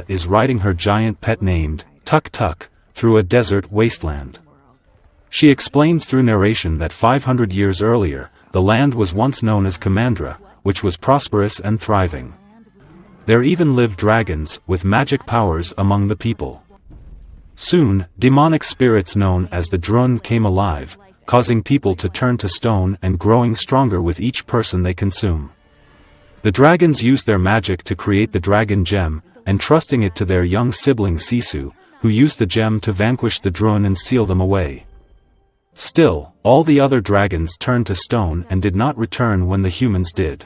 is riding her giant pet named Tuk Tuk through a desert wasteland. She explains through narration that 500 years earlier, the land was once known as Kamandra, which was prosperous and thriving. There even lived dragons with magic powers among the people. Soon, demonic spirits known as the Drun came alive, causing people to turn to stone and growing stronger with each person they consume. The dragons used their magic to create the dragon gem, entrusting it to their young sibling Sisu, who used the gem to vanquish the Drun and seal them away. Still, all the other dragons turned to stone and did not return when the humans did.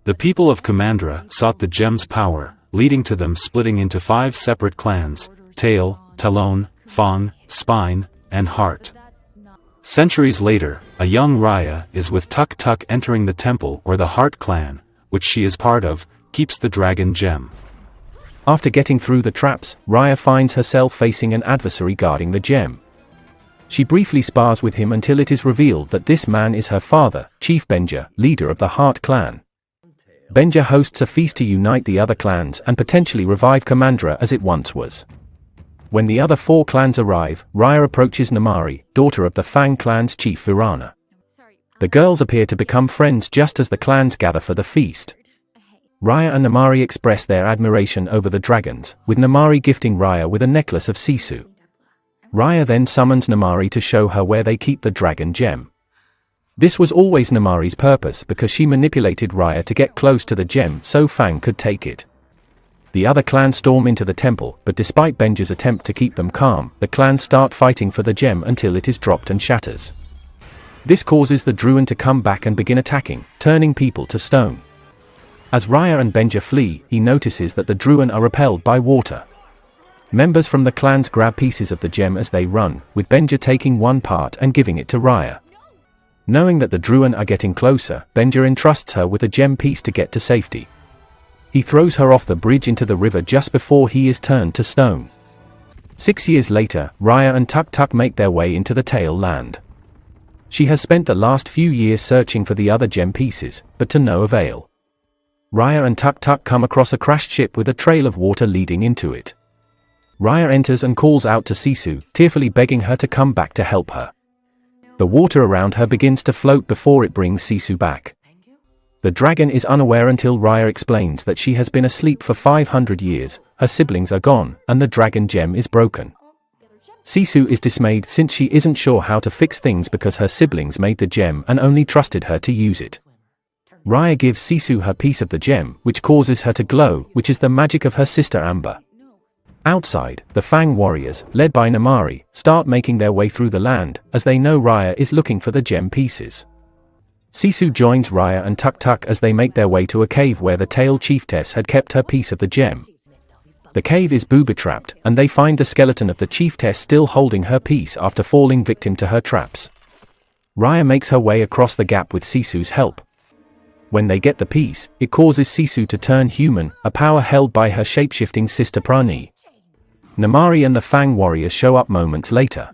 The people of Kamandra sought the gem's power, leading to them splitting into 5 separate clans: Tail, Talon, Fang, Spine, and Heart. Centuries later, a young Raya is with Tuk Tuk entering the temple where the Heart clan, which she is part of, keeps the dragon gem. After getting through the traps, Raya finds herself facing an adversary guarding the gem. She briefly spars with him until it is revealed that this man is her father, Chief Benja, leader of the Heart clan. Benja hosts a feast to unite the other clans and potentially revive Kamandra as it once was. When the other 4 clans arrive, Raya approaches Namari, daughter of the Fang clan's chief Virana. The girls appear to become friends just as the clans gather for the feast. Raya and Namari express their admiration over the dragons, with Namari gifting Raya with a necklace of Sisu. Raya then summons Namari to show her where they keep the dragon gem. This was always Namari's purpose because she manipulated Raya to get close to the gem so Fang could take it. The other clans storm into the temple, but despite Benja's attempt to keep them calm, the clans start fighting for the gem until it is dropped and shatters. This causes the Druin to come back and begin attacking, turning people to stone. As Raya and Benja flee, he notices that the Druin are repelled by water. Members from the clans grab pieces of the gem as they run, with Benja taking one part and giving it to Raya. Knowing that the Druin are getting closer, Benja entrusts her with a gem piece to get to safety. He throws her off the bridge into the river just before he is turned to stone. 6 years later, Raya and Tuk Tuk make their way into the Tail land. She has spent the last few years searching for the other gem pieces, but to no avail. Raya and Tuk Tuk come across a crashed ship with a trail of water leading into it. Raya enters and calls out to Sisu, tearfully begging her to come back to help her. The water around her begins to float before it brings Sisu back. The dragon is unaware until Raya explains that she has been asleep for 500 years, her siblings are gone, and the dragon gem is broken. Sisu is dismayed since she isn't sure how to fix things because her siblings made the gem and only trusted her to use it. Raya gives Sisu her piece of the gem, which causes her to glow, which is the magic of her sister Amber. Outside, the Fang warriors, led by Namari, start making their way through the land, as they know Raya is looking for the gem pieces. Sisu joins Raya and Tuk Tuk as they make their way to a cave where the Tail Chiefess had kept her piece of the gem. The cave is booby-trapped, and they find the skeleton of the Chiefess still holding her piece after falling victim to her traps. Raya makes her way across the gap with Sisu's help. When they get the piece, it causes Sisu to turn human, a power held by her shape-shifting sister Prani. Namari and the Fang warriors show up moments later.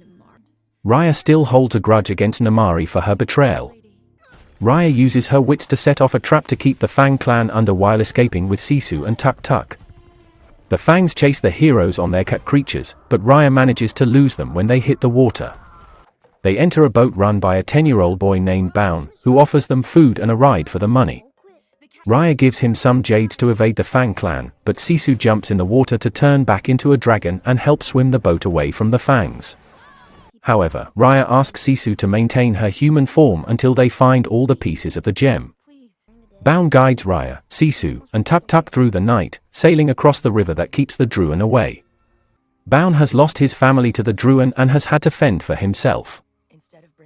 Raya still holds a grudge against Namari for her betrayal. Raya uses her wits to set off a trap to keep the Fang clan under while escaping with Sisu and Tuk Tuk. The Fangs chase the heroes on their cat creatures, but Raya manages to lose them when they hit the water. They enter a boat run by a 10-year-old boy named Baun, who offers them food and a ride for the money. Raya gives him some jades to evade the Fang clan, but Sisu jumps in the water to turn back into a dragon and help swim the boat away from the Fangs. However, Raya asks Sisu to maintain her human form until they find all the pieces of the gem. Baun guides Raya, Sisu, and Tuk Tuk through the night, sailing across the river that keeps the Druin away. Baun has lost his family to the Druin and has had to fend for himself.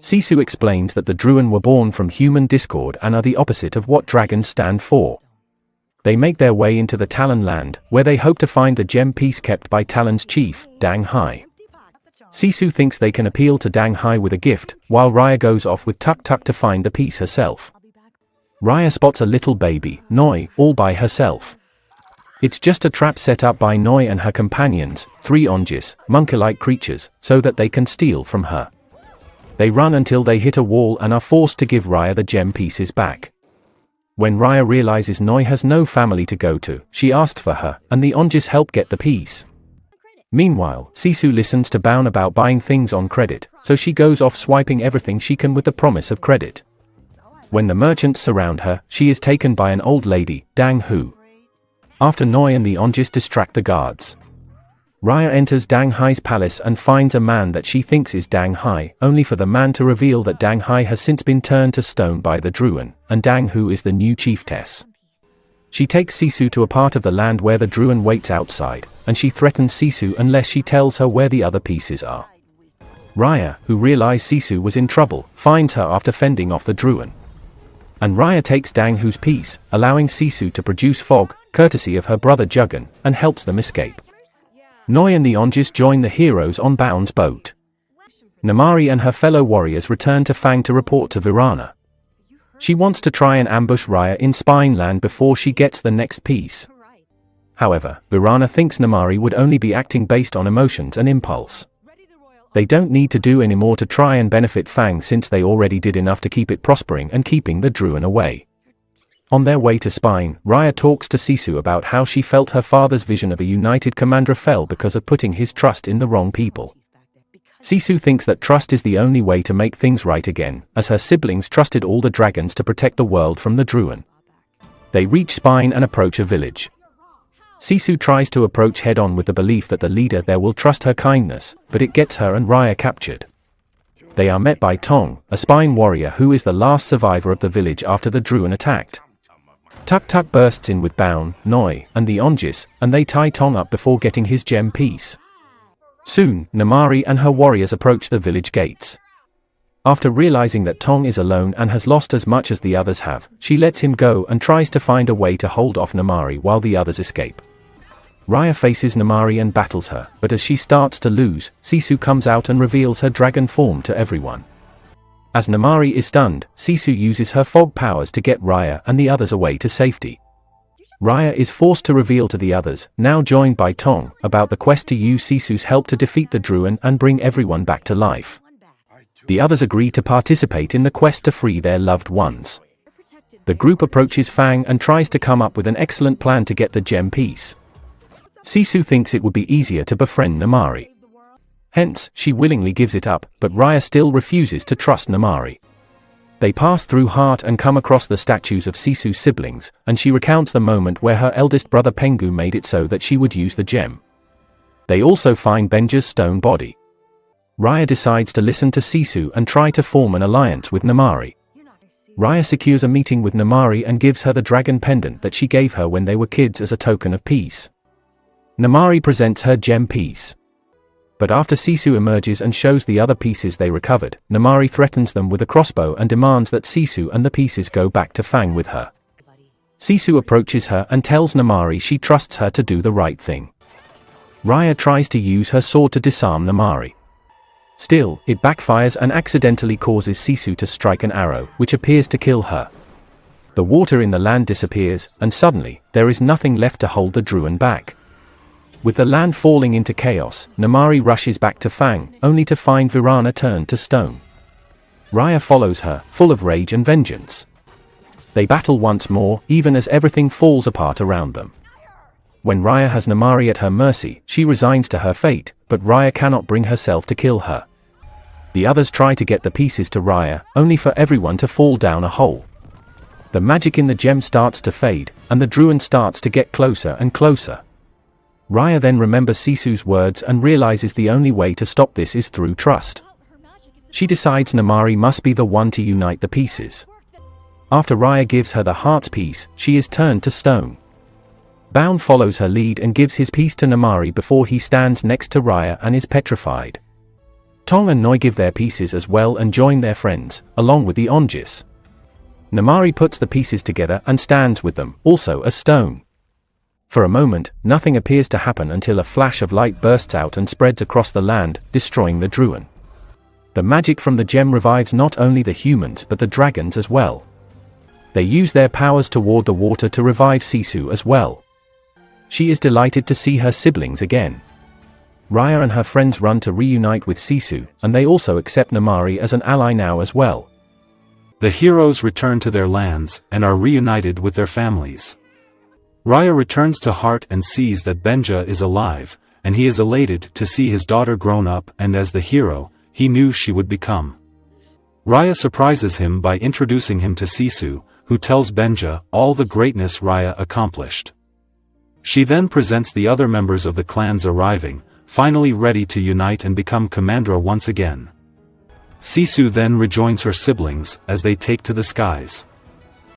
Sisu explains that the Druin were born from human discord and are the opposite of what dragons stand for. They make their way into the Talon land, where they hope to find the gem piece kept by Talon's chief, Dang Hai. Sisu thinks they can appeal to Dang Hai with a gift, while Raya goes off with Tuk Tuk to find the piece herself. Raya spots a little baby, Noi, all by herself. It's just a trap set up by Noi and her companions, 3 Ongis, monkey-like creatures, so that they can steal from her. They run until they hit a wall and are forced to give Raya the gem pieces back. When Raya realizes Noi has no family to go to, she asks for her, and the Onjis help get the piece. Meanwhile, Sisu listens to Baun about buying things on credit, so she goes off swiping everything she can with the promise of credit. When the merchants surround her, she is taken by an old lady, Dang Hu. After Noi and the Onjis distract the guards, Raya enters Dang Hai's palace and finds a man that she thinks is Dang Hai, only for the man to reveal that Dang Hai has since been turned to stone by the Druun, and Dang Hu is the new chiefess. She takes Sisu to a part of the land where the Druun waits outside, and she threatens Sisu unless she tells her where the other pieces are. Raya, who realized Sisu was in trouble, finds her after fending off the Druun. And Raya takes Dang Hu's piece, allowing Sisu to produce fog, courtesy of her brother Jugun, and helps them escape. Noi and the Onjis join the heroes on Baun's boat. Namari and her fellow warriors return to Fang to report to Virana. She wants to try and ambush Raya in Spineland before she gets the next piece. However, Virana thinks Namari would only be acting based on emotions and impulse. They don't need to do any more to try and benefit Fang since they already did enough to keep it prospering and keeping the Druun away. On their way to Spine, Raya talks to Sisu about how she felt her father's vision of a united Kamandra fell because of putting his trust in the wrong people. Sisu thinks that trust is the only way to make things right again, as her siblings trusted all the dragons to protect the world from the Druun. They reach Spine and approach a village. Sisu tries to approach head-on with the belief that the leader there will trust her kindness, but it gets her and Raya captured. They are met by Tong, a Spine warrior who is the last survivor of the village after the Druun attacked. Tuk Tuk bursts in with Baun, Noi, and the Onjis, and they tie Tong up before getting his gem piece. Soon, Namari and her warriors approach the village gates. After realizing that Tong is alone and has lost as much as the others have, she lets him go and tries to find a way to hold off Namari while the others escape. Raya faces Namari and battles her, but as she starts to lose, Sisu comes out and reveals her dragon form to everyone. As Namari is stunned, Sisu uses her fog powers to get Raya and the others away to safety. Raya is forced to reveal to the others, now joined by Tong, about the quest to use Sisu's help to defeat the Druun and bring everyone back to life. The others agree to participate in the quest to free their loved ones. The group approaches Fang and tries to come up with an excellent plan to get the gem piece. Sisu thinks it would be easier to befriend Namari. Hence, she willingly gives it up, but Raya still refuses to trust Namari. They pass through Heart and come across the statues of Sisu's siblings, and she recounts the moment where her eldest brother Pengu made it so that she would use the gem. They also find Benja's stone body. Raya decides to listen to Sisu and try to form an alliance with Namari. Raya secures a meeting with Namari and gives her the dragon pendant that she gave her when they were kids as a token of peace. Namari presents her gem piece. But after Sisu emerges and shows the other pieces they recovered, Namari threatens them with a crossbow and demands that Sisu and the pieces go back to Fang with her. Sisu approaches her and tells Namari she trusts her to do the right thing. Raya tries to use her sword to disarm Namari. Still, it backfires and accidentally causes Sisu to strike an arrow, which appears to kill her. The water in the land disappears, and suddenly, there is nothing left to hold the Druun back. With the land falling into chaos, Namari rushes back to Fang, only to find Virana turned to stone. Raya follows her, full of rage and vengeance. They battle once more, even as everything falls apart around them. When Raya has Namari at her mercy, she resigns to her fate, but Raya cannot bring herself to kill her. The others try to get the pieces to Raya, only for everyone to fall down a hole. The magic in the gem starts to fade, and the Druun starts to get closer and closer. Raya then remembers Sisu's words and realizes the only way to stop this is through trust. She decides Namari must be the one to unite the pieces. After Raya gives her the heart's piece, she is turned to stone. Baun follows her lead and gives his piece to Namari before he stands next to Raya and is petrified. Tong and Noi give their pieces as well and join their friends, along with the Onjis. Namari puts the pieces together and stands with them, also as stone. For a moment, nothing appears to happen until a flash of light bursts out and spreads across the land, destroying the Druun. The magic from the gem revives not only the humans but the dragons as well. They use their powers toward the water to revive Sisu as well. She is delighted to see her siblings again. Raya and her friends run to reunite with Sisu, and they also accept Namari as an ally now as well. The heroes return to their lands, and are reunited with their families. Raya returns to Heart and sees that Benja is alive, and he is elated to see his daughter grown up and as the hero he knew she would become. Raya surprises him by introducing him to Sisu, who tells Benja all the greatness Raya accomplished. She then presents the other members of the clans arriving, finally ready to unite and become Kamandra once again. Sisu then rejoins her siblings as they take to the skies.